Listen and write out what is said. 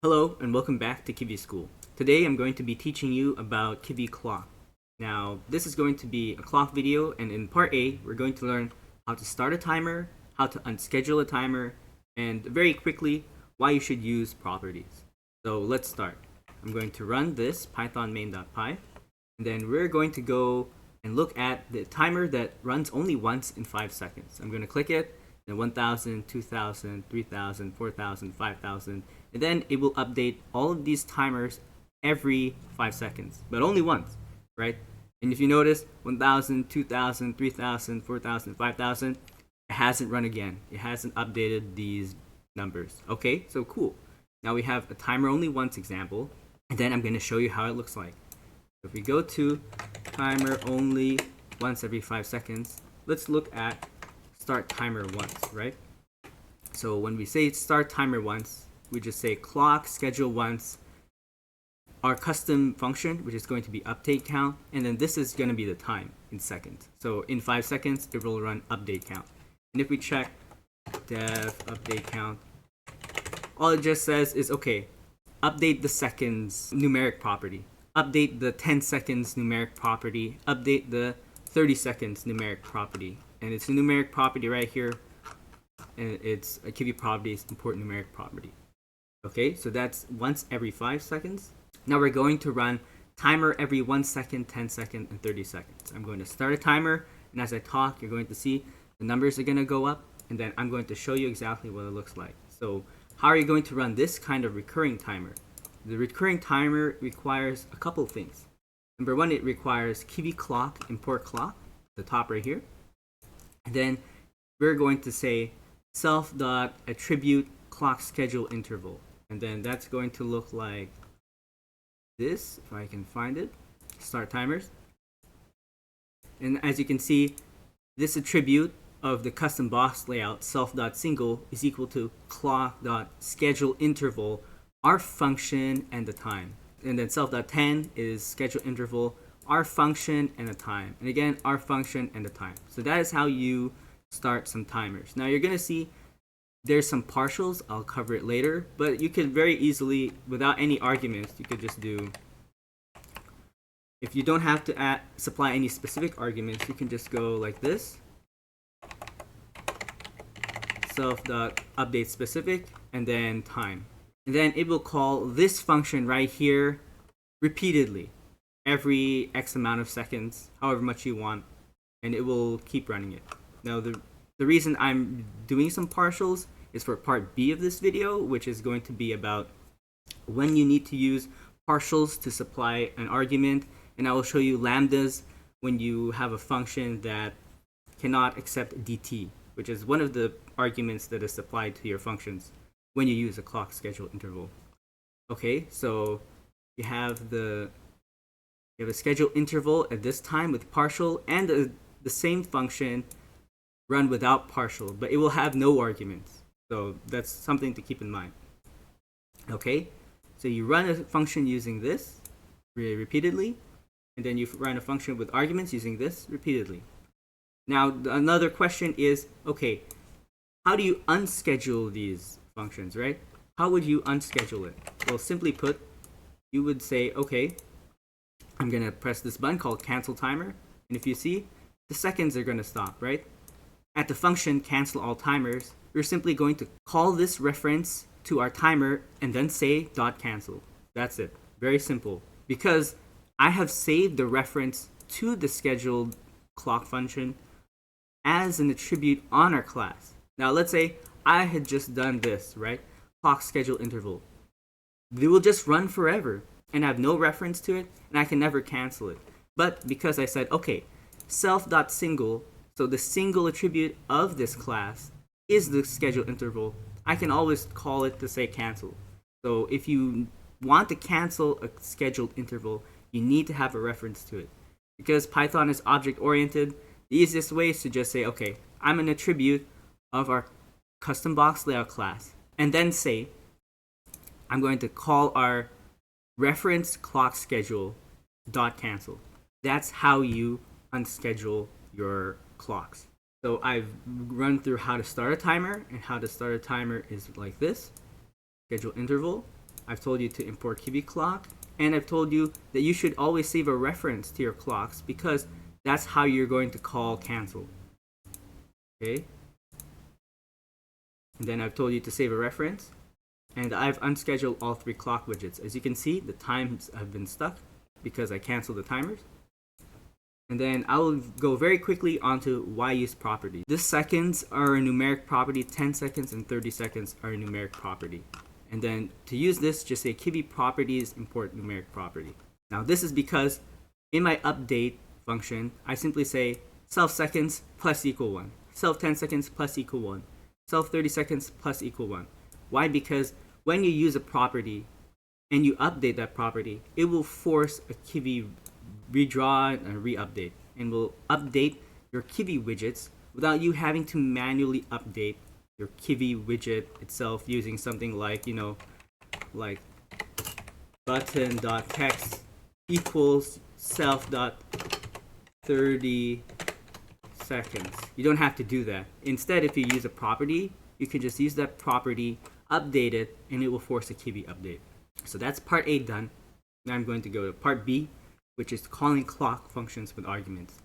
Hello and welcome back to Kivy School. Today I'm going to be teaching you about Kivy clock. Now this is going to be a clock video, and in part A we're going to learn how to start a timer, how to unschedule a timer, and very quickly why you should use properties. So let's start. I'm going to run this python main.py, and then we're going to go and look at the timer that runs only once in 5 seconds. I'm going to click it, then 1000, 2000, 3000, 4000, 5000, and then it will update all of these timers every 5 seconds, but only once, right? And if you notice, 1000, 2000, 3000, 4000, 5000, it hasn't run again. It hasn't updated these numbers. Okay, so cool. Now we have a timer only once example, and then I'm going to show you how it looks like. If we go to timer only once every 5 seconds, let's look at start timer once, right? So when we say start timer once, we just say clock schedule once, our custom function, which is going to be update count, and then this is going to be the time in seconds. So in 5 seconds, it will run update count. And if we check dev update count, all it just says is, okay, update the seconds numeric property, update the 10 seconds numeric property, update the 30 seconds numeric property. And it's a numeric property right here, and it's a Kivy properties import numeric property. Okay, so that's once every 5 seconds. Now we're going to run timer every 1 second, 10 seconds, and 30 seconds. I'm going to start a timer, and as I talk, you're going to see the numbers are going to go up, and then I'm going to show you exactly what it looks like. So how are you going to run this kind of recurring timer? The recurring timer requires a couple things. Number one, it requires Kivy clock, import clock, the top right here. And then we're going to say self.attribute clock schedule interval. And then that's going to look like this, if I can find it. Start timers. And as you can see, this attribute of the custom box layout self.single is equal to clock.schedule interval, our function, and the time. And then self.10 is schedule interval, our function, and the time. And again, our function and the time. So that is how you start some timers. Now you're going to see there's some partials. I'll cover it later. But you could very easily, without any arguments, you could just do, if you don't have to supply any specific arguments, you can just go like this. Self.update specific, and then time. And then it will call this function right here repeatedly every X amount of seconds, however much you want, and it will keep running it. Now the reason I'm doing some partials is for part B of this video, which is going to be about when you need to use partials to supply an argument, and I will show you lambdas when you have a function that cannot accept dt, which is one of the arguments that is supplied to your functions when you use a clock schedule interval. Okay, so you have a schedule interval at this time with partial, and the same function run without partial, but it will have no arguments. So that's something to keep in mind. Okay, so you run a function using this repeatedly, and then you run a function with arguments using this repeatedly. Now another question is, okay, how do you unschedule these functions, right? How would you unschedule it? Well, simply put, you would say, okay, I'm going to press this button called cancel timer, and if you see, the seconds are going to stop, right? At the function cancel all timers, we're simply going to call this reference to our timer and then say .cancel. That's it. Very simple. Because I have saved the reference to the scheduled clock function as an attribute on our class. Now let's say I had just done this, right? Clock schedule interval. They will just run forever and have no reference to it, and I can never cancel it. But because I said, okay, self.single, so the single attribute of this class is the schedule interval, I can always call it to say cancel. So if you want to cancel a scheduled interval, you need to have a reference to it. Because Python is object-oriented, the easiest way is to just say, okay, I'm an attribute of our custom box layout class, and then say I'm going to call our reference clock schedule .cancel. That's how you unschedule your clocks. So I've run through how to start a timer, and how to start a timer is like this: schedule interval, I've told you to import Kivy clock, and I've told you that you should always save a reference to your clocks because that's how you're going to call cancel. Okay? And then I've told you to save a reference, and I've unscheduled all 3 clock widgets. As you can see, the times have been stuck because I canceled the timers. And then I will go very quickly onto why use property. This seconds are a numeric property, 10 seconds and 30 seconds are a numeric property. And then to use this, just say Kivy properties import numeric property. Now this is because in my update function, I simply say self seconds plus equal 1, self 10 seconds plus equal 1, self 30 seconds plus equal 1. Why? Because when you use a property and you update that property, it will force a Kivy redraw and re-update, and will update your Kivy widgets without you having to manually update your Kivy widget itself using something like, like button.text equals self.30 seconds. You don't have to do that. Instead, if you use a property, you can just use that property, update it, and it will force a Kivy update. So that's part A done. Now I'm going to go to part B, which is calling clock functions with arguments.